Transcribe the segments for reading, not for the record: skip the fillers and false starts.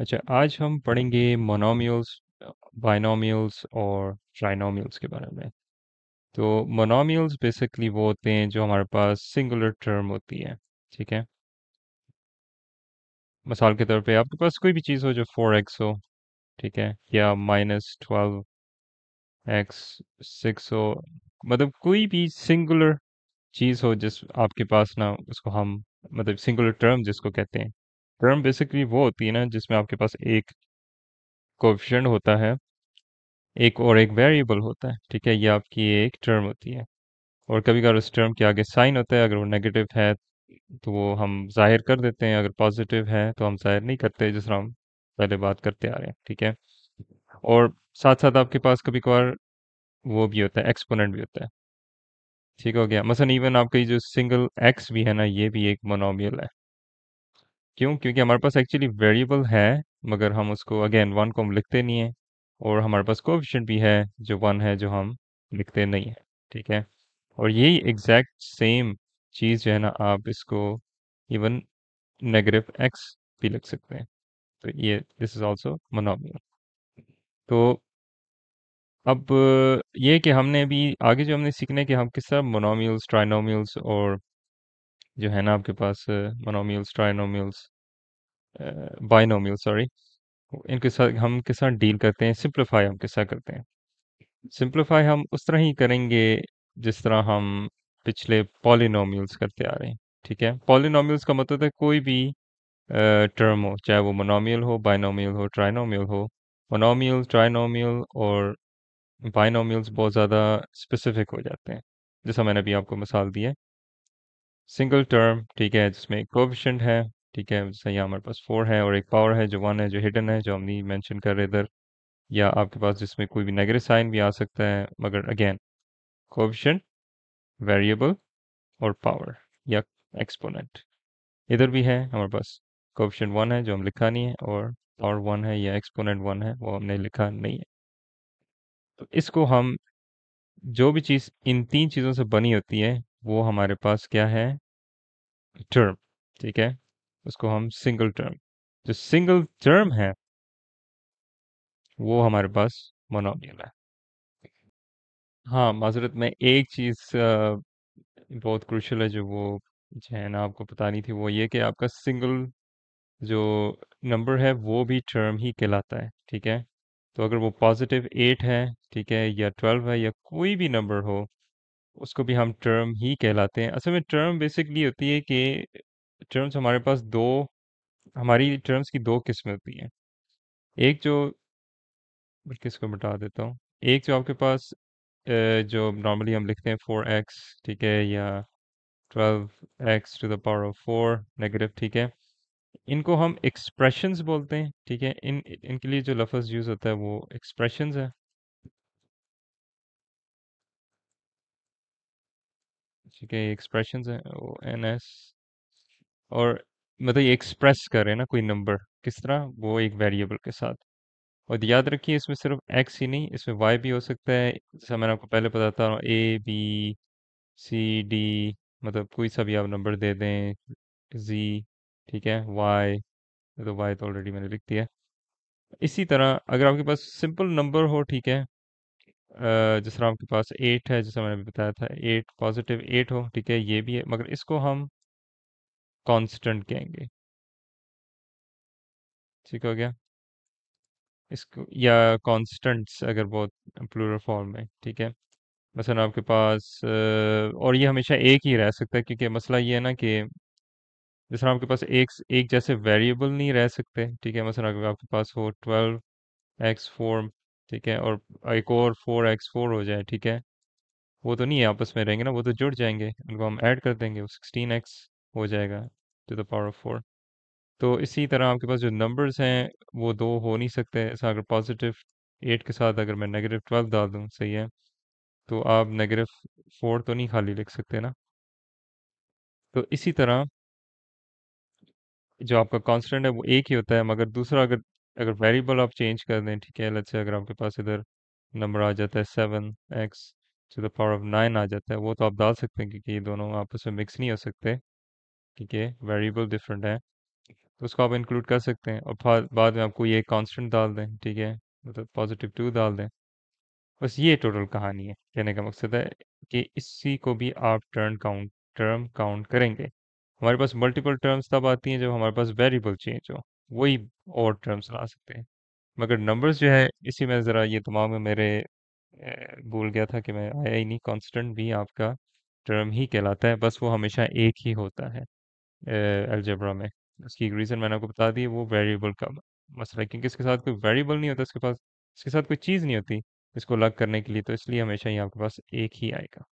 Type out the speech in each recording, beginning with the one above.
अच्छा, आज हम पढ़ेंगे मोनोमियल्स, बाइनोमियल्स और ट्राइनोमियल्स के बारे में। तो मोनोमियल्स बेसिकली वो होते हैं जो हमारे पास सिंगुलर टर्म होती है। ठीक है। मिसाल के तौर पे आपके पास कोई भी चीज़ हो जो 4x हो, ठीक है, या -12x 6 हो, मतलब कोई भी सिंगुलर चीज़ हो जिस आपके पास ना, उसको हम मतलब सिंगुलर टर्म जिसको कहते हैं। टर्म बेसिकली वो होती है ना जिसमें आपके पास एक कोएफिशिएंट होता है, एक और एक वेरिएबल होता है। ठीक है, ये आपकी एक टर्म होती है। और कभी कभार उस टर्म के आगे साइन होता है, अगर वो नेगेटिव है तो वो हम जाहिर कर देते हैं, अगर पॉजिटिव है तो हम जाहिर नहीं करते, जिस तरह हम पहले बात करते आ रहे हैं। ठीक है। और साथ साथ आपके पास कभी कभार वो भी होता है, एक्सपोनेंट भी होता है। ठीक हो गया। मसलन इवन आपका ये जो सिंगल एक्स भी है ना, ये भी एक मोनोमियल है। क्यों? क्योंकि हमारे पास एक्चुअली वेरिएबल है, मगर हम उसको अगेन वन को हम लिखते नहीं है। और हमारे पास कोएफिशिएंट भी है जो वन है, जो हम लिखते नहीं है। ठीक है। और यही एग्जैक्ट सेम चीज़ जो है ना, आप इसको इवन नेगेटिव एक्स भी लिख सकते हैं। तो ये दिस इज ऑल्सो मोनोमियल। तो अब ये कि हमने अभी आगे जो हमने सीखना है कि हम किस तरह मोनोमियल्स, ट्राइनोमियल्स और जो है ना आपके पास मोनोमियल्स, ट्राइनोमियल्स, बाइनोमियल सॉरी, इनके साथ हम किस तरह डील करते हैं, सिंप्लीफाई हम किस तरह करते हैं। सिंप्लीफाई हम उस तरह ही करेंगे जिस तरह हम पिछले पॉलिनोमियल्स करते आ रहे हैं। ठीक है। पॉलिनोमियल्स का मतलब है कोई भी टर्म हो, चाहे वो मोनोमियल हो, बाइनोमियल हो, ट्राइनोमियल हो। मोनोमियल, ट्राइनोमियल और बाइनोमियल्स बहुत ज़्यादा स्पेसिफिक हो जाते हैं। जैसा मैंने अभी आपको मिसाल दी है, सिंगल टर्म, ठीक है, जिसमें एक कोएफिशिएंट है। ठीक है, जैसे यहाँ हमारे पास 4 है और एक पावर है जो 1 है, जो हिडन है, जो हम नहीं मेंशन कर रहे इधर। या आपके पास जिसमें कोई भी नेगेटिव साइन भी आ सकता है, मगर अगेन कोएफिशिएंट, वेरिएबल और पावर या एक्सपोनेंट। इधर भी है हमारे पास कोएफिशिएंट 1 है जो हम लिखा नहीं है, और पावर 1 है या एक्सपोनेंट 1 है वो हमने लिखा नहीं है। तो इसको हम, जो भी चीज़ इन तीन चीज़ों से बनी होती है, वो हमारे पास क्या है, टर्म। ठीक है। उसको हम सिंगल टर्म, जो सिंगल टर्म है वो हमारे पास मोनोमियल है। हाँ, माजरत में एक चीज़ बहुत क्रूशियल है जो वो जो है ना आपको बतानी थी, वो ये कि आपका सिंगल जो नंबर है वो भी टर्म ही कहलाता है। ठीक है। तो अगर वो +8 है, ठीक है, या 12 है, या कोई भी नंबर हो, उसको भी हम टर्म ही कहलाते हैं। असल में टर्म बेसिकली होती है कि टर्म्स हमारे पास दो, हमारी टर्म्स की दो किस्में होती हैं। एक जो, बल्कि इसको बता देता हूँ, एक जो आपके पास जो नॉर्मली हम लिखते हैं 4x, ठीक है, या 12x⁴, नेगेटिव। ठीक है। इनको हम एक्सप्रेशंस बोलते हैं। ठीक है। इनके लिए जो लफ्ज़ यूज़ होता है वो एक्सप्रेशंस है। ठीक है, एक्सप्रेशंस है, ओ एन एस। और मतलब ये एक्सप्रेस कर रहे हैं ना कोई नंबर, किस तरह, वो एक वेरिएबल के साथ। और याद रखिए इसमें सिर्फ एक्स ही नहीं, इसमें वाई भी हो सकता है, जैसा मैंने आपको पहले बताता हूँ, ए बी सी डी, मतलब कोई सा भी आप नंबर दे दें, जी। ठीक है। वाई, तो वाई तो ऑलरेडी मैंने लिख दिया। इसी तरह अगर आपके पास सिंपल नंबर हो, ठीक है, जिस तरह आपके पास 8 है, जैसा मैंने अभी बताया था, 8 +8 हो, ठीक है, ये भी है, मगर इसको हम कांस्टेंट कहेंगे। ठीक हो गया। इसको या कांस्टेंट्स अगर बहुत प्लूरल फॉर्म में। ठीक है। मसलन आपके पास और ये हमेशा एक ही रह सकता है, क्योंकि मसला ये है ना कि जिस तरह आपके पास एक जैसे वेरिएबल नहीं रह सकते। ठीक है। मसलन अगर आपके पास हो 12x4, ठीक है, और एक और 4x4 हो जाए, ठीक है, वो तो नहीं आपस में रहेंगे ना, वो तो जुड़ जाएंगे, उनको हम ऐड कर देंगे, वो 16x हो जाएगा ⁴। तो इसी तरह आपके पास जो नंबर्स हैं वो दो हो नहीं सकते। ऐसा अगर +8 के साथ अगर मैं -12 डाल दूं, सही है, तो आप -4 तो नहीं खाली लिख सकते ना। तो इसी तरह जो आपका कांस्टेंट है वो एक ही होता है, मगर दूसरा अगर अगर वेरिएबल आप चेंज कर दें, ठीक है, लेट्स से अगर आपके पास इधर नंबर आ जाता है 7x⁹ आ जाता है, वो तो आप डाल सकते हैं, क्योंकि ये दोनों आपस में मिक्स नहीं हो सकते, ठीक है, वेरिएबल डिफरेंट है। तो उसको आप इंक्लूड कर सकते हैं और बाद में आपको ये कांस्टेंट डाल दें, ठीक है, मतलब +2 डाल दें। बस ये टोटल कहानी है। कहने का मकसद है कि इसी को भी आप टर्म काउंट करेंगे। हमारे पास मल्टीपल टर्म्स तब आती हैं जब हमारे पास वेरिएबल चेंज हो, वही और टर्म्स ला सकते हैं। मगर नंबर्स जो है, इसी में ज़रा ये दिमाग में मेरे भूल गया था कि मैं आया ही नहीं, कांस्टेंट भी आपका टर्म ही कहलाता है, बस वो हमेशा एक ही होता है अलजेब्रा में। उसकी रीज़न मैंने आपको बता दी है, वो वेरिएबल का मसला है, क्योंकि इसके साथ कोई वेरिएबल नहीं होता, इसके पास इसके साथ कोई चीज़ नहीं होती इसको अलग करने के लिए, तो इसलिए हमेशा ही आपके पास एक ही आएगा।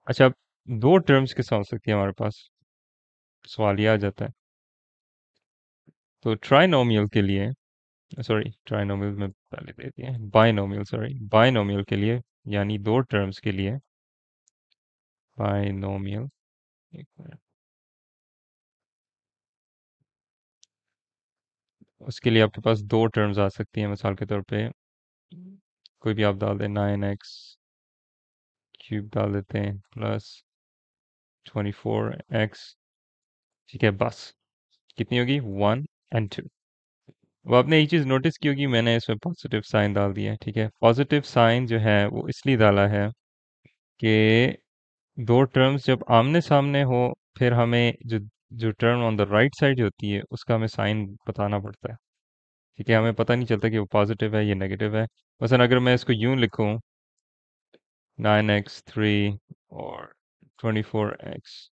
अच्छा, अब दो टर्म्स किस हो सकती है हमारे पास, सवाल ये आ जाता है। तो ट्राइनोमियल के लिए, सॉरी ट्राइनोमियल में पहले दे दिए, बाइनोमियल, सॉरी बाइनोमियल के लिए, यानी दो टर्म्स के लिए, बाइनोमियल, एक मिनट, उसके लिए आपके पास दो टर्म्स आ सकती हैं। मिसाल के तौर पे कोई भी आप डाल दें, 9x³ डाल देते हैं +24x, ठीक है, बस कितनी होगी, 1 और 2। अब आपने एक चीज़ नोटिस की होगी, मैंने इसमें पॉजिटिव साइन डाल दिया है, ठीक है। पॉजिटिव साइन जो है वो इसलिए डाला है कि दो टर्म्स जब आमने सामने हो, फिर हमें जो जो term on the right side होती है उसका हमें साइन बताना पड़ता है, ठीक है। हमें पता नहीं चलता कि वो पॉजिटिव है या नेगेटिव है। मसलन अगर मैं इसको यूं लिखूं, 9x3 और 24x,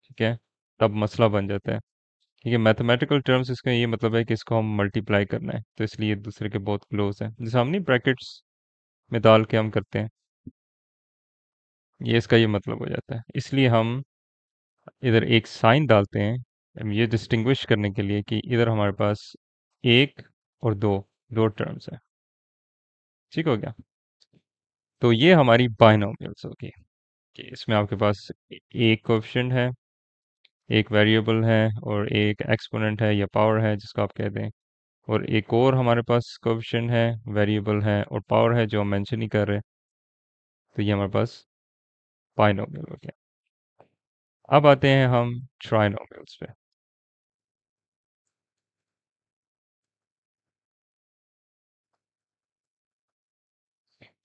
ठीक है, तब मसला बन जाता है। ठीक है, मैथमेटिकल टर्म्स इसका ये मतलब है कि इसको हम मल्टीप्लाई करना है, तो इसलिए एक दूसरे के बहुत क्लोज हैं, जैसे हम नहीं ब्रैकेट्स में डाल के हम करते हैं, ये इसका ये मतलब हो जाता है। इसलिए हम इधर एक साइन डालते हैं, हम ये डिस्टिंग्विश करने के लिए कि इधर हमारे पास एक और दो, दो टर्म्स हैं। ठीक हो गया। तो ये हमारी बाइनोमियल्स होगी कि इसमें आपके पास एक कोएफिशिएंट है, एक वेरिएबल है और एक एक्सपोनेंट है या पावर है जिसको आप कहते हैं, और एक और हमारे पास कोएफिशिएंट है, वेरिएबल है और पावर है जो हम मेंशन ही कर रहे हैं। तो ये हमारे पास बाइनोमियल हो गया। अब आते हैं हम ट्राइनोमियल्स पे।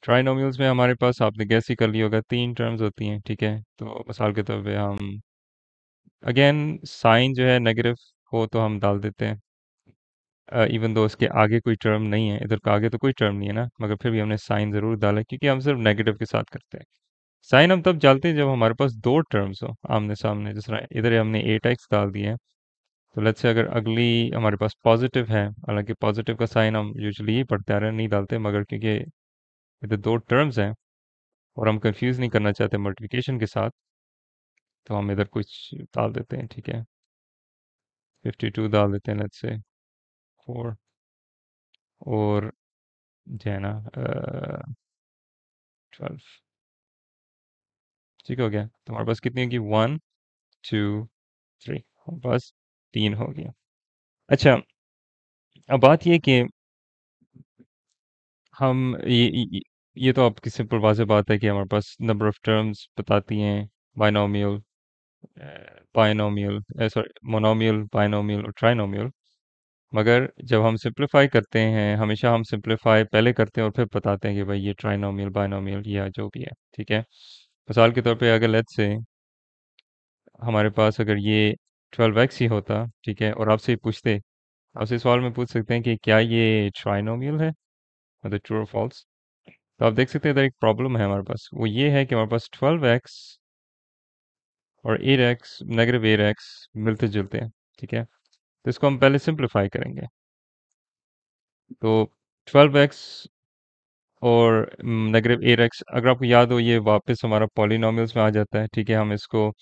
ट्राइनोमियल्स में हमारे पास, आपने गैस ही कर लिया होगा, तीन टर्म्स होती हैं, ठीक है। तो मिसाल के तौर पे हम अगेन साइन जो है नेगेटिव हो तो हम डाल देते हैं, इवन दो इसके आगे कोई टर्म नहीं है, इधर का आगे तो कोई टर्म नहीं है ना, मगर फिर भी हमने साइन ज़रूर डाला है, क्योंकि हम सिर्फ नेगेटिव के साथ करते हैं। साइन हम तब डालते हैं जब हमारे पास दो टर्म्स हो आमने सामने, जिस तरह इधर हमने 8x डाल दिया है, तो लेट्स से अगर अगली हमारे पास पॉजिटिव है, हालांकि पॉजिटिव का साइन हम यूजुअली ही पढ़ते आ रहे हैं, नहीं डालते, मगर क्योंकि इधर दो टर्म्स हैं और हम कंफ्यूज नहीं करना चाहते मल्टीप्लिकेशन के साथ, तो हम इधर कुछ डाल देते हैं, ठीक है। 52 डाल देते हैं, लेट्स से 4, और जो है ना 12, ठीक हो गया। तो हमारे पास कितनी होगी, 1 2 3, हमारे पास तीन हो गया। अच्छा, अब बात ये कि हम ये तो आपकी सिंपल वाज़ेह बात है कि हमारे पास नंबर ऑफ टर्म्स बताती हैं, binomial, binomial, sorry monomial, binomial और ट्राइनोमियल। मगर जब हम सिंप्लीफाई करते हैं, हमेशा हम सिंप्लीफाई पहले करते हैं और फिर बताते हैं कि भाई ये ट्राइनोमियल, बाइनोमियल या जो भी है, ठीक है। मिसाल के तौर पे अगर लेट्स से हमारे पास अगर ये 12x ही होता, ठीक है, और आपसे पूछते, आपसे सवाल में पूछ सकते हैं कि क्या ये ट्राइनोमियल है, मतलब ट्रू और फॉल्स। तो आप देख सकते हैं इधर एक प्रॉब्लम है हमारे पास, वो ये है कि हमारे पास 12x और 8x, -8x मिलते जुलते हैं, ठीक है। तो इसको हम पहले सिंप्लीफाई करेंगे। तो 12x और -8x, अगर आपको याद हो, ये वापस हमारा पॉलिनोमियल्स में आ जाता है, ठीक है। हम इसको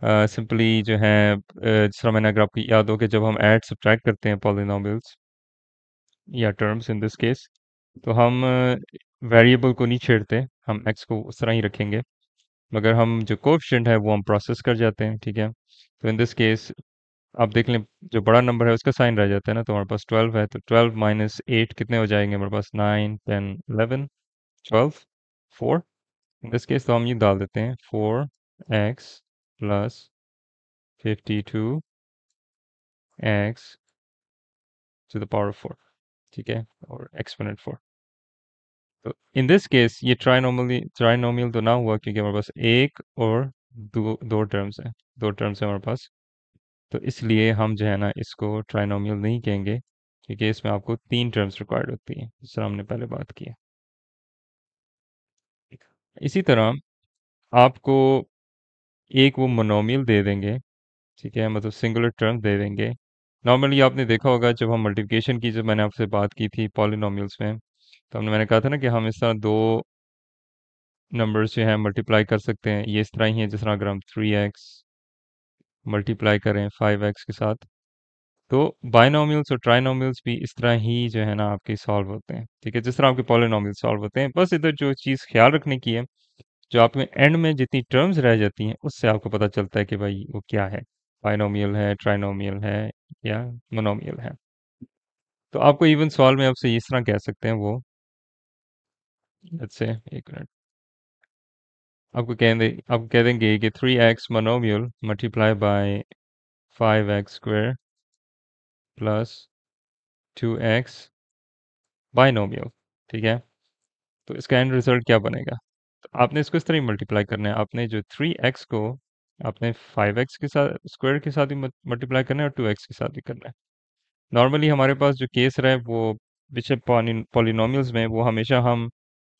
सिंपली जो है, जिस तरह मैंने, अगर आपको याद हो कि जब हम ऐड सब्ट्रैक्ट करते हैं पॉलिनोमियल्स या टर्म्स इन दिस केस, तो हम वेरिएबल को नहीं छेड़ते, हम x को उस तरह ही रखेंगे, मगर हम जो कोएफिशिएंट है वो हम प्रोसेस कर जाते हैं, ठीक है। तो इन दिस केस आप देख लें, जो बड़ा नंबर है उसका साइन रह जाता है ना, तो हमारे पास 12 है, तो 12 -8 कितने हो जाएंगे हमारे पास, 9 10 11 12 4। इन दिस केस तो हम ये डाल देते हैं, 4x + 52 x to the power of 4, ठीक है, और एक्सपोनेंट 4। तो इन दिस केस ये ट्राइनोमियल तो ना हुआ क्योंकि हमारे पास एक और दो दो टर्म्स हैं, दो टर्म्स हैं हमारे पास। तो इसलिए हम जो है ना इसको ट्राइनोमियल नहीं कहेंगे क्योंकि इसमें आपको तीन टर्म्स रिक्वायर्ड होती हैं, जिस तरह हमने पहले बात की है। इसी तरह आपको एक वो मोनोमियल दे देंगे, ठीक है, मतलब सिंगुलर टर्म दे देंगे। नॉर्मली आपने देखा होगा जब हम मल्टीप्लिकेशन की, जब मैंने आपसे बात की थी पॉलिनोमियल्स में, तो मैंने कहा था ना कि हम इस तरह दो नंबर्स जो हैं मल्टीप्लाई कर सकते हैं। ये इस तरह ही है जिस तरह अगर हम 3x मल्टीप्लाई करें 5x के साथ, तो बाइनोमियल्स और ट्राइनोमियल्स भी इस तरह ही जो है ना आपके सॉल्व होते हैं, ठीक है, जिस तरह आपके पॉलिनोमियल्स सॉल्व होते हैं। बस इधर जो चीज़ ख्याल रखने की है, जो आप में एंड में जितनी टर्म्स रह जाती हैं उससे आपको पता चलता है कि भाई वो क्या है, बाइनोमियल है, ट्राइनोमियल है या मोनोमियल है। तो आपको इवन सॉल्व में आपसे इस तरह कह सकते हैं वो, लेट्स से एक मिनट, आपको कह देंगे कि 3x monomial multiply by 5x square plus 2x binomial, ठीक है। तो इसका एंड रिजल्ट क्या बनेगा? तो आपने इसको इस तरह ही मल्टीप्लाई करना है। आपने जो 3x को आपने 5x के साथ स्क्वायर के साथ ही मल्टीप्लाई करना है और 2x के साथ भी करना है। नॉर्मली हमारे पास जो केस रहा है वो पिछले पॉलिनोमियल्स में, वो हमेशा हम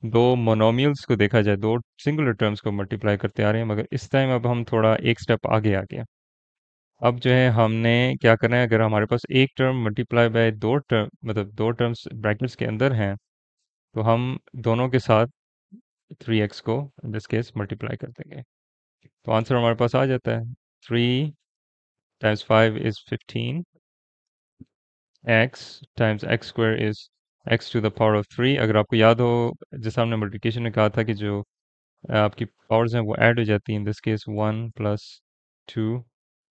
दो मोनोमियल्स को देखा जाए, दो सिंगुलर टर्म्स को मल्टीप्लाई करते आ रहे हैं, मगर इस टाइम अब हम थोड़ा एक स्टेप आगे आ गए। अब जो है हमने क्या करना है, अगर हमारे पास एक टर्म मल्टीप्लाई बाय दो टर्म, मतलब दो टर्म्स ब्रैकेट्स के अंदर हैं, तो हम दोनों के साथ 3x को इन दिस केस मल्टीप्लाई कर देंगे। तो आंसर हमारे पास आ जाता है 3 times 5 is 15, x times x square is x to the power of 3। अगर आपको याद हो, जैसा हमने मल्टीप्लिकेशन में कहा था कि जो आपकी पावर्स हैं वो ऐड हो जाती हैं, इन दिस केस 1 + 2,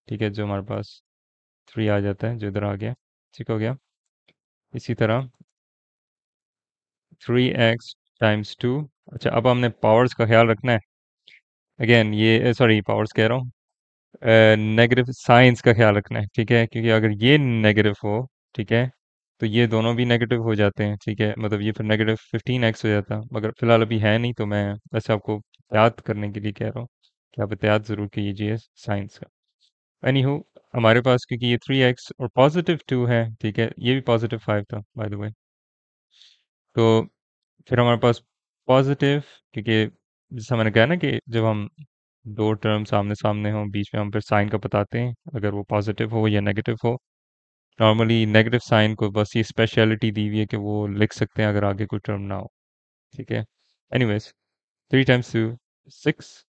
ठीक है, जो हमारे पास 3 आ जाता है, जो इधर आ गया, ठीक हो गया। इसी तरह 3x टाइम्स 2। अच्छा, अब हमने पावर्स का ख्याल रखना है। अगेन ये सॉरी, पावर्स कह रहा हूँ, नेगेटिव साइंस का ख्याल रखना है, ठीक है, क्योंकि अगर ये नेगेटिव हो, ठीक है, तो ये दोनों भी नेगेटिव हो जाते हैं, ठीक है, मतलब ये फिर -15x हो जाता। मगर फिलहाल अभी है नहीं, तो मैं वैसे आपको याद करने के लिए कह रहा हूँ कि आप एहतियात ज़रूर कीजिए साइंस का। एनी हो, हमारे पास क्योंकि ये 3x और +2 है, ठीक है, ये भी +5 था बाय द वे, तो फिर हमारे पास पॉजिटिव, क्योंकि जैसा मैंने कहा ना कि जब हम दो टर्म सामने सामने हों, बीच में हम फिर साइन का बताते हैं, अगर वो पॉजिटिव हो या नेगेटिव हो। नॉर्मली नेगेटिव साइन को बस ये स्पेशलिटी दी हुई है कि वो लिख सकते हैं अगर आगे कोई टर्म ना हो, ठीक है। एनीवेज, 3 टाइम्स 2 6,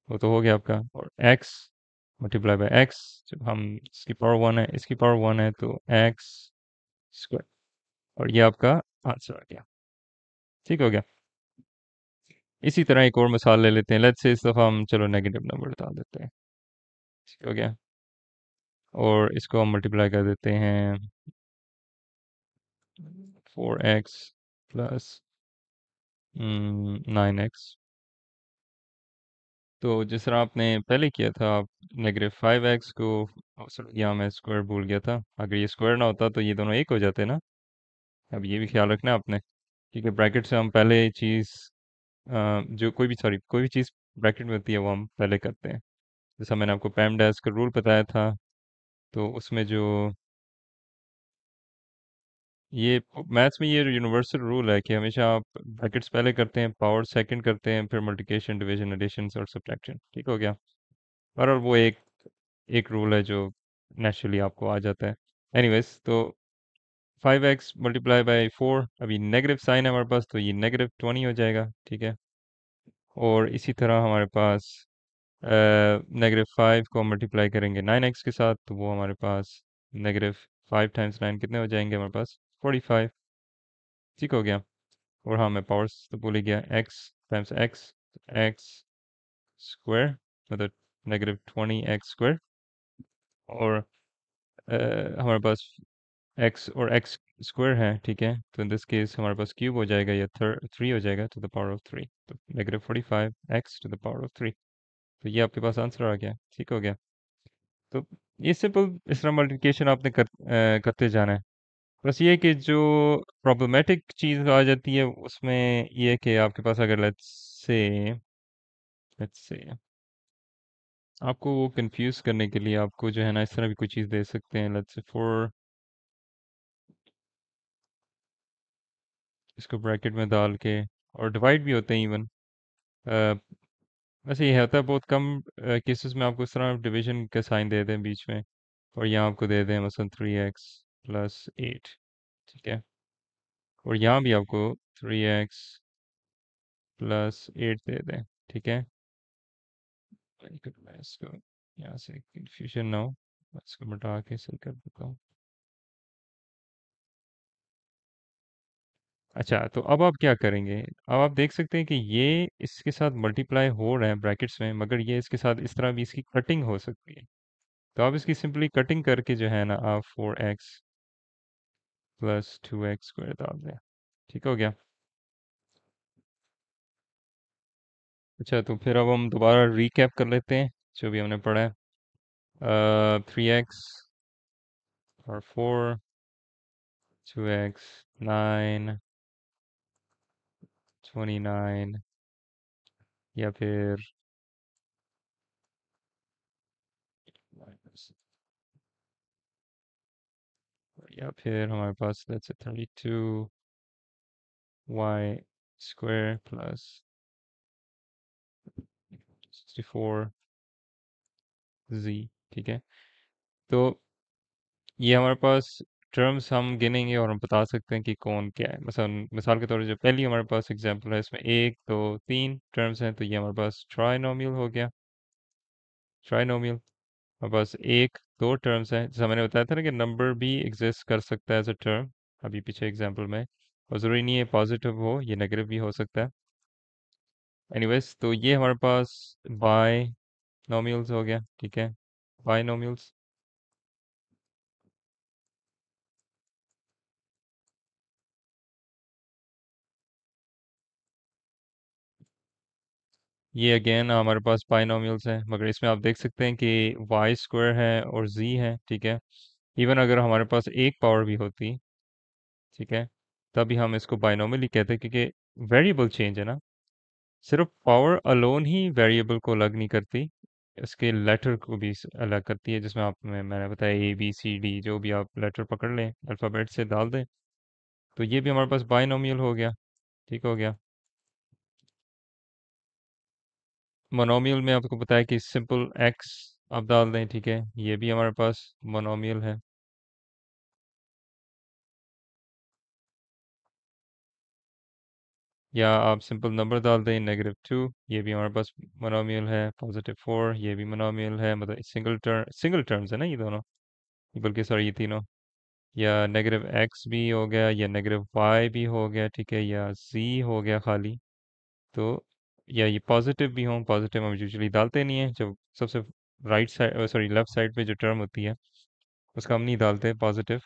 वो तो हो गया आपका, और x मल्टीप्लाई बाय x, जब हम इसकी पावर 1 है, इसकी पावर 1 है, तो x स्क्वायर, और ये आपका आंसर आ गया, ठीक हो गया। इसी तरह एक और मिसाल ले लेते हैं। लेट्स से इस दफ़ा हम चलो नेगेटिव नंबर डाल देते हैं, ठीक हो गया, और इसको हम मल्टीप्लाई कर देते हैं 4x प्लस 9x। तो जिस तरह आपने पहले किया था, आप -5x को, सॉरी यहाँ मैं स्क्वायर भूल गया था, अगर ये स्क्वायर ना होता तो ये दोनों एक हो जाते ना। अब ये भी ख्याल रखना है आपने, क्योंकि ब्रैकेट से हम पहले चीज़ जो कोई भी चीज़ ब्रैकेट में होती है वो हम पहले करते हैं। जैसा मैंने आपको पैमडेस का रूल बताया था, तो उसमें जो ये मैथ्स में ये यूनिवर्सल रूल है कि हमेशा आप ब्रैकेट्स पहले करते हैं, पावर सेकंड करते हैं, फिर मल्टीप्लिकेशन, डिवीजन, एडिशन और सब्ट्रैक्शन, ठीक हो गया। और वो एक रूल है जो नेचुरली आपको आ जाता है। एनीवेज, तो 5x मल्टीप्लाई बाय 4, अभी नेगेटिव साइन है हमारे पास, तो ये -20 हो जाएगा, ठीक है। और इसी तरह हमारे पास -5 को मल्टीप्लाई करेंगे 9x के साथ, तो वो हमारे पास -5 टाइम्स 9 कितने हो जाएंगे हमारे पास, 45, ठीक हो गया। और हाँ, मैं पावर्स तो भूल ही गया, x स्क्वायर, मतलब -20x स्क्वायर, और हमारे पास x और x स्क्वायर है, ठीक है, तो इन दिस केस हमारे पास क्यूब हो जाएगा या 3 हो जाएगा टू द पावर ऑफ 3, तो -45 x to the power of 3। तो ये आपके पास आंसर आ गया, ठीक हो गया। तो ये सिंपल इस तरह मल्टीप्लिकेशन आपने करते जाना है। बस ये है कि जो प्रॉब्लमेटिक चीज़ आ जाती है उसमें ये है कि आपके पास अगर लेट्स से आपको वो कंफ्यूज करने के लिए आपको जो है ना इस तरह भी कोई चीज़ दे सकते हैं। लेट्स से फॉर इसको ब्रैकेट में डाल के और डिवाइड भी होते हैं इवन। वैसे ये होता है बहुत कम केसेस में आपको इस तरह डिवीजन का साइन दे दें बीच में और यहाँ आपको दे दें मसलन 3x+8। ठीक है, और यहाँ भी आपको 3x+8 दे दें। ठीक है, वेरी गुड। मैं इसको यहाँ से कंफ्यूजन ना हो, मैं इसको मिटा के सही कर देता हूँ। अच्छा, तो अब आप क्या करेंगे? अब आप देख सकते हैं कि ये इसके साथ मल्टीप्लाई हो रहा है ब्रैकेट्स में, मगर ये इसके साथ इस तरह भी इसकी कटिंग हो सकती है। तो आप इसकी सिंपली कटिंग करके जो है ना आप 4x+2x² डाल दें। ठीक हो गया? अच्छा, तो फिर अब हम दोबारा रीकैप कर लेते हैं जो भी हमने पढ़ा है। 3x और 4, 2x, 9, 29, या फिर minus- या फिर हमारे पास लेट्स से 32y² + 64z। ठीक है, तो ये हमारे पास टर्म्स हम गिनेंगे और हम बता सकते हैं कि कौन क्या है। मसलन मिसाल के तौर पर जो पहली हमारे पास एग्जांपल है इसमें एक दो तीन टर्म्स हैं, तो ये हमारे पास ट्राइनोमियल हो गया। ट्राइनोमियल हमारे पास एक दो टर्म्स हैं, जैसा मैंने बताया था ना कि नंबर भी एग्जिस्ट कर सकता है एज अ टर्म अभी पीछे एग्जांपल में, और ज़रूरी नहीं है पॉजिटिव हो, ये नेगेटिव भी हो सकता है। एनीवेज, तो ये हमारे पास बाय नोमियल्स हो गया। ठीक है, बाय नोमियल्स। ये अगेन हमारे पास बाइनोमियल्स हैं, मगर इसमें आप देख सकते हैं कि y² है और z है। ठीक है, इवन अगर हमारे पास एक पावर भी होती, ठीक है, तभी हम इसको बाइनोमियल ही कहते हैं, क्योंकि वेरिएबल चेंज है ना। सिर्फ पावर अलोन ही वेरिएबल को अलग नहीं करती, इसके लेटर को भी अलग करती है, जिसमें मैंने बताया ABCD जो भी आप लेटर पकड़ लें अल्फ़ाबेट से डाल दें, तो ये भी हमारे पास बाइनोमियल हो गया। ठीक हो गया। मोनोमियल में आपको पता है कि सिंपल एक्स आप डाल दें। ठीक है, ये भी हमारे पास मोनोमियल है। या आप सिंपल नंबर डाल दें -2, ये भी हमारे पास मोनोमियल है। +4, ये भी मोनोमियल है, मतलब सिंगल टर्म्स है ना ये दोनों, बल्कि सॉरी ये तीनों। या -x भी हो गया, या -y भी हो गया। ठीक है, या z हो गया खाली। तो या ये पॉजिटिव भी हों, पॉजिटिव हम यूजुअली डालते नहीं है, जब सबसे right side sorry left side पे जो टर्म होती है उसका हम नहीं डालते पॉजिटिव।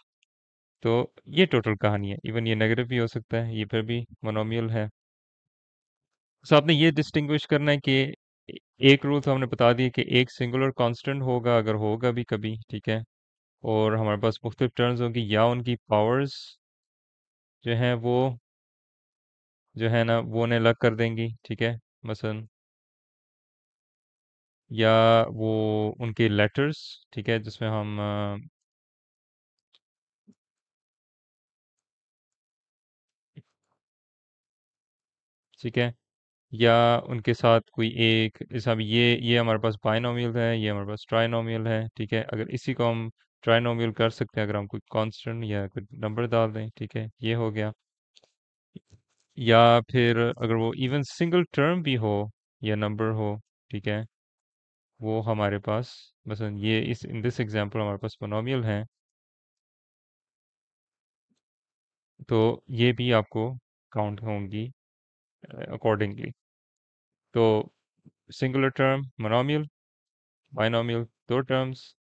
तो ये टोटल कहानी है। इवन ये नेगेटिव भी हो सकता है, ये फिर भी मोनोमियल है। सो आपने ये डिस्टिंग्विश करना है कि एक रूल तो हमने बता दिया कि एक सिंगुलर कांस्टेंट होगा अगर होगा भी कभी। ठीक है, और हमारे पास मुख्तलिफ टर्म्स होंगी, या उनकी पावर्स जो हैं वो जो है ना वो उन्हें अलग कर देंगी। ठीक है, मसलन या वो उनके लेटर्स, ठीक है, जिसमें हम ठीक है, या उनके साथ कोई एक, जैसा अब ये हमारे पास बाइनोमियल है, ये हमारे पास ट्राइनोमियल है। ठीक है, अगर इसी को हम ट्राइनोमियल कर सकते हैं अगर हम कोई कांस्टेंट या कोई नंबर डाल दें। ठीक है, ये हो गया। या फिर अगर वो इवन सिंगल टर्म भी हो या नंबर हो, ठीक है, वो हमारे पास मसलन ये इस इन दिस एग्जांपल हमारे पास मोनोमियल है, तो ये भी आपको काउंट होंगी अकॉर्डिंगली। तो सिंगुलर टर्म मोनोमियल, बाइनोमियल दो टर्म्स,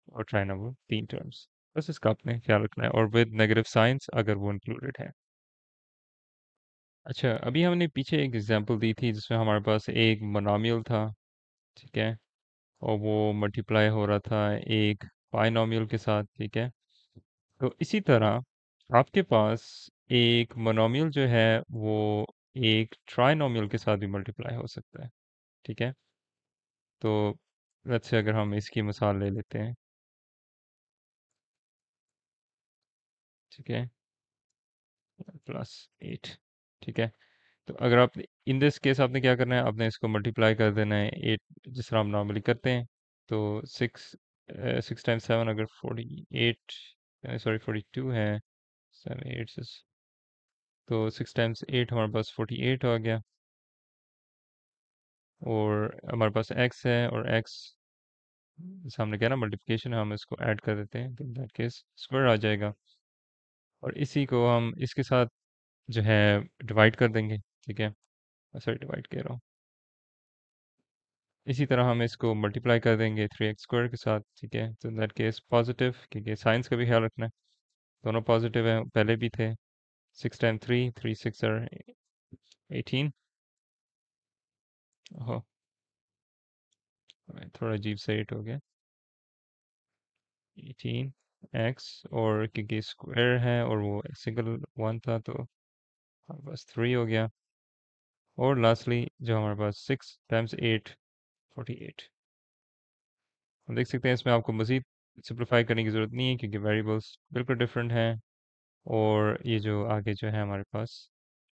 और ट्राइनोमियल तीन टर्म्स। बस इसका आपने ख्याल रखना है, और विद नेगेटिव साइंस अगर वो इंक्लूडेड है। अच्छा, अभी हमने पीछे एक एग्जांपल दी थी जिसमें हमारे पास एक मोनोमियल था। ठीक है, और वो मल्टीप्लाई हो रहा था एक बाइनोमियल के साथ, ठीक है। तो इसी तरह आपके पास एक मोनोमियल जो है वो एक ट्राइनोमियल के साथ भी मल्टीप्लाई हो सकता है, ठीक है। तो लेट्स से अगर हम इसकी मिसाल ले लेते हैं, ठीक है, +8, ठीक है। तो अगर आप इन दिस केस आपने क्या करना है, आपने इसको मल्टीप्लाई कर देना है 8 जिस तरह हम नॉर्मली करते हैं। तो 6 टाइम्स 7 अगर 48, सॉरी 42 है, 7 8 तो 6 टाइम्स 8 हमारे पास 48 हो गया। और हमारे पास x है, और x सामने क्या ना मल्टीप्लिकेशन, हम इसको ऐड कर देते हैं, तो इन दैट केस स्क्वायर आ जाएगा। और इसी को हम इसके साथ जो है डिवाइड कर देंगे, ठीक है। सॉरी, डिवाइड कह रहा हूँ। इसी तरह हम इसको मल्टीप्लाई कर देंगे 3x² के साथ, ठीक है। तो इन दैट केस पॉजिटिव, क्योंकि साइंस का भी ख्याल रखना है, दोनों पॉजिटिव हैं, पहले भी थे। 6 टाइम 3, 3 6 18। ओहो, थोड़ा अजीब सा 8 हो गया। 18x, और क्योंकि स्क्वायर है और वो सिंगल वन था, तो हमारे पास 3 हो गया। और लास्टली जो हमारे पास 6 टाइम्स 8, 48। हम देख सकते हैं इसमें आपको मज़ीद सिंप्लीफाई करने की ज़रूरत नहीं है, क्योंकि वेरिएबल्स बिल्कुल डिफरेंट हैं। और ये जो आगे जो है हमारे पास,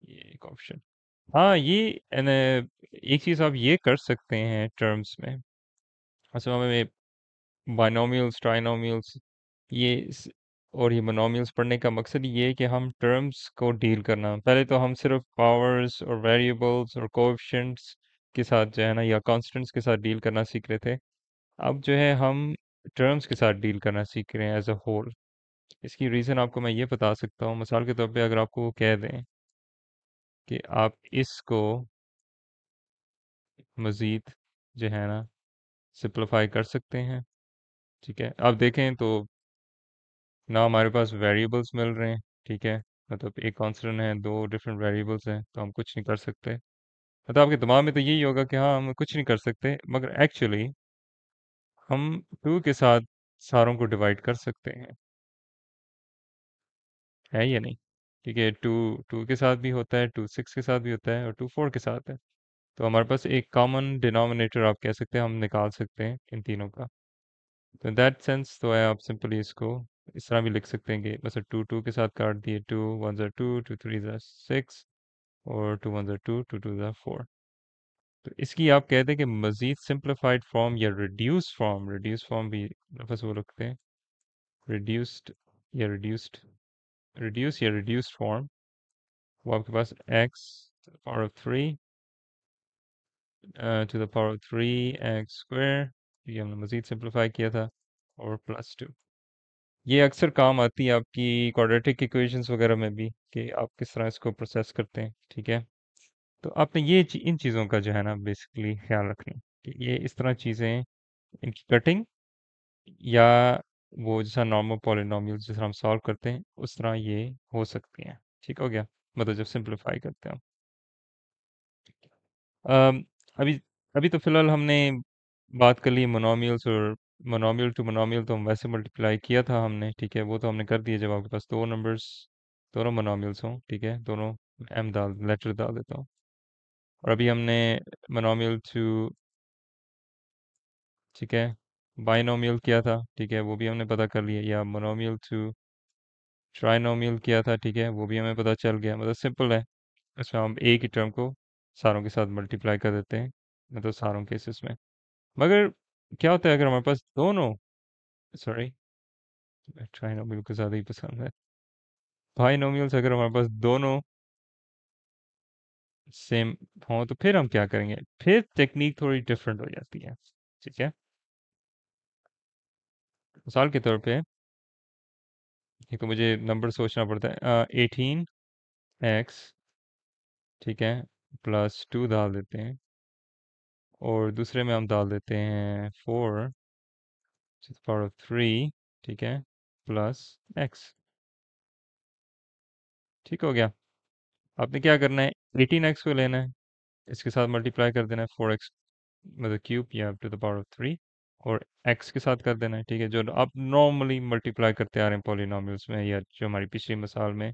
ये एक ऑप्शन, हाँ ये एक चीज़ आप ये कर सकते हैं टर्म्स में, असल में बाइनोमियल्स, ट्राइनोमियल्स, ये और ये मोनोमियल्स पढ़ने का मकसद ये है कि हम टर्म्स को डील करना, पहले तो हम सिर्फ पावर्स और वेरिएबल्स और कोएफिशिएंट्स के साथ जो है ना, या कांस्टेंट्स के साथ डील करना सीख रहे थे। अब जो है हम टर्म्स के साथ डील करना सीख रहे हैं एज अ होल। इसकी रीज़न आपको मैं ये बता सकता हूँ, मिसाल के तौर पे अगर आपको वो कह दें कि आप इसको मज़ीद जो है ना सिंप्लीफाई कर सकते हैं, ठीक है। आप देखें तो ना हमारे पास वेरिएबल्स मिल रहे हैं, ठीक है। मतलब एक कांस्टेंट है, दो डिफरेंट वेरिएबल्स हैं, तो हम कुछ नहीं कर सकते। मतलब आपके दिमाग में तो यही होगा कि हाँ हम कुछ नहीं कर सकते, मगर एक्चुअली हम 2 के साथ सारों को डिवाइड कर सकते हैं, है या नहीं? ठीक है, 2 2 के साथ भी होता है, 2 6 के साथ भी होता है, और 2 4 के साथ है। तो हमारे पास एक कॉमन डिनोमिनेटर आप कह सकते हैं, हम निकाल सकते हैं इन तीनों का। तो इन दैट सेंस तो है, आप सिंपली इसको इस तरह भी लिख सकते हैं कि मतलब 2 2 के साथ काट दिए, 2 1 2, 2 3 6, और 2 1 2, 2 2 4। तो इसकी आप कहते हैं कि मज़ीद सिंप्लीफाइड फॉर्म या रिड्यूस फॉर्म भी बस वो रखते हैं, रिड्यूस्ड या रिड्यूस्ड फॉर्म। वो आपके पास x power of 3 to the power of 3x², ये हमने मज़ीद सिंप्लीफाई किया था, और +2। ये अक्सर काम आती है आपकी क्वाड्रेटिक इक्वेशंस वगैरह में भी, कि आप किस तरह इसको प्रोसेस करते हैं, ठीक है। तो आपने इन चीज़ों का जो है ना बेसिकली ख्याल रखना है, कि ये इस तरह चीज़ें, इनकी कटिंग, या वो जैसा नॉर्मल पॉलिनॉमियल जिस तरह हम सॉल्व करते हैं उस तरह ये हो सकती हैं, ठीक हो गया। मतलब जब सिंप्लीफाई करते हैं हम। अभी अभी तो फिलहाल हमने बात कर ली मोनोमियल्स, और मोनोमियल टू मोनोमियल तो हम वैसे मल्टीप्लाई किया था हमने, ठीक है। वो तो हमने कर दिया जब आपके पास दो नंबर्स, दोनों मोनोमियल्स हों, ठीक है, दोनों एम डाल लेटर डाल देता हूँ। और अभी हमने मोनोमियल टू, ठीक है, बाइनोमियल किया था, ठीक है, वो भी हमने पता कर लिया, या मोनोमियल टू ट्राइनोमियल किया था, ठीक है, वो भी हमें पता चल गया। मतलब सिंपल है, इसमें हम एक ही टर्म को सारों के साथ मल्टीप्लाई कर देते हैं, मतलब सारों केसेस में। मगर क्या होता है अगर हमारे पास दोनों, सॉरी, ट्राइनोमियल को ज़्यादा ही पसंद है, बाइनोमियल्स अगर हमारे पास दोनों सेम हों, तो फिर हम क्या करेंगे, फिर टेक्निक थोड़ी डिफरेंट हो जाती है, ठीक है। मिसाल के तौर पे एक तो मुझे नंबर सोचना पड़ता है, 18x, ठीक है, +2 डाल देते हैं, और दूसरे में हम डाल देते हैं 4 to the power of 3, ठीक है, +x। ठीक हो गया। आपने क्या करना है, 18x को लेना है, इसके साथ मल्टीप्लाई कर देना है 4x, मतलब क्यूब, या टू द पावर ऑफ 3, और एक्स के साथ कर देना है, ठीक है, जो आप नॉर्मली मल्टीप्लाई करते आ रहे हैं पॉलिनॉमियल्स में, या जो हमारी पिछली मिसाल में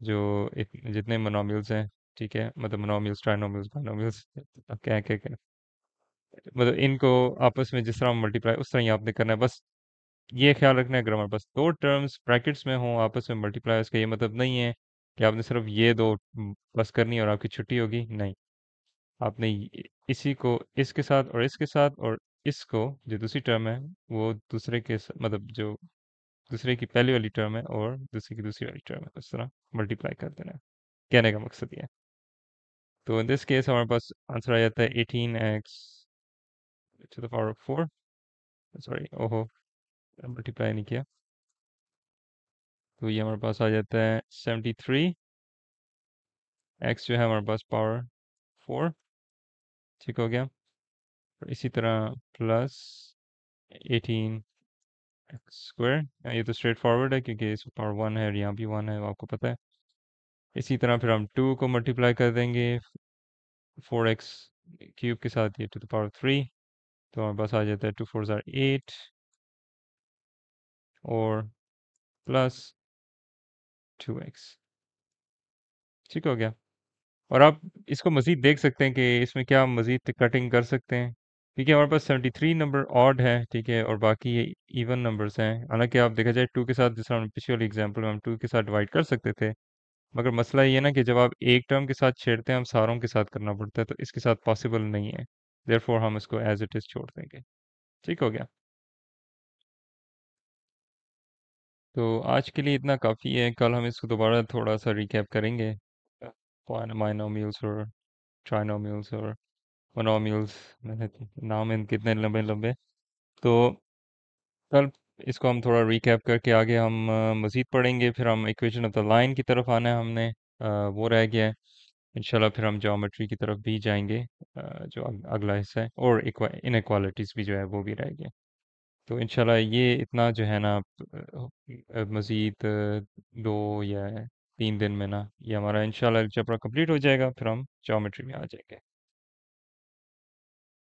जो जितने मोनोमियल्स हैं, ठीक है, मतलब मोनोमियल्स, ट्राइनोमियल्स, बाइनोमियल्स, क्या क्या क्या, मतलब इनको आपस में जिस तरह मल्टीप्लाई उस तरह ही आपने करना है। बस ये ख्याल रखना है, अगर हमारे पास दो टर्म्स ब्रैकेट्स में हों आपस में मल्टीप्लाई, इसका ये मतलब नहीं है कि आपने सिर्फ ये दो बस करनी है और आपकी छुट्टी होगी, नहीं। आपने इसी को इसके साथ और इसके साथ, और इसको जो दूसरी टर्म है वो दूसरे के मतलब जो दूसरे की पहली वाली टर्म है और दूसरी की दूसरी वाली टर्म है, इस तरह मल्टीप्लाई कर देना है। कहने का मकसद ये है। तो इन दिस केस हमारे पास आंसर आ जाता है 18x to the power of 4। Sorry, ओहो, मल्टीप्लाई नहीं किया। तो ये हमारे पास आ जाता है 73। x जो है हमारे पास पावर 4, ठीक हो गया। और इसी तरह प्लस 18 एक्स स्क्वायर, ये तो स्ट्रेट फॉरवर्ड है क्योंकि इस पावर 1 है और यहाँ भी 1 है, वो आपको पता है। इसी तरह फिर हम 2 को मल्टीप्लाई कर देंगे 4x क्यूब के साथ, ये टू द पावर 3। तो हमारे पास आ जाता है 2 4 ज़ार 8 और प्लस 2x, ठीक हो गया। और आप इसको मज़ीद देख सकते हैं कि इसमें क्या मज़ीद कटिंग कर सकते हैं, क्योंकि हमारे पास 73 नंबर ऑड है, ठीक है, और बाकी ये इवन नंबर्स हैं। हालांकि आप देखा जाए 2 के साथ, जिस तरह पिछले वाली एग्जांपल में हम 2 के साथ डिवाइड कर सकते थे, मगर मसला ये है ना कि जब आप एक टर्म के साथ छेड़ते हैं हम सारों के साथ करना पड़ता है, तो इसके साथ पॉसिबल नहीं है। देयरफॉर हम इसको एज इट इज़ छोड़ देंगे, ठीक हो गया। तो आज के लिए इतना काफ़ी है, कल हम इसको दोबारा थोड़ा सा रिकैप करेंगे, बाइनोमियल्स और ट्राइनोमियल्स और मोनोमियल्स, नाम है कितने लंबे लंबे। तो कल इसको हम थोड़ा रिकैप करके आगे हम मज़ीद पढ़ेंगे। फिर हम इक्वेशन ऑफ द लाइन की तरफ आना है हमने, वो रह गया है। इंशाल्लाह फिर हम ज्योमेट्री की तरफ भी जाएंगे, जो अगला हिस्सा है, और इनक्वालिटीज़ भी जो है वो भी रह गया। तो इंशाल्लाह ये इतना जो है ना, मज़ीद 2 या 3 दिन में ना, ये हमारा इंशाल्लाह चैप्टर कंप्लीट हो जाएगा, फिर हम ज्योमेट्री में आ जाएंगे।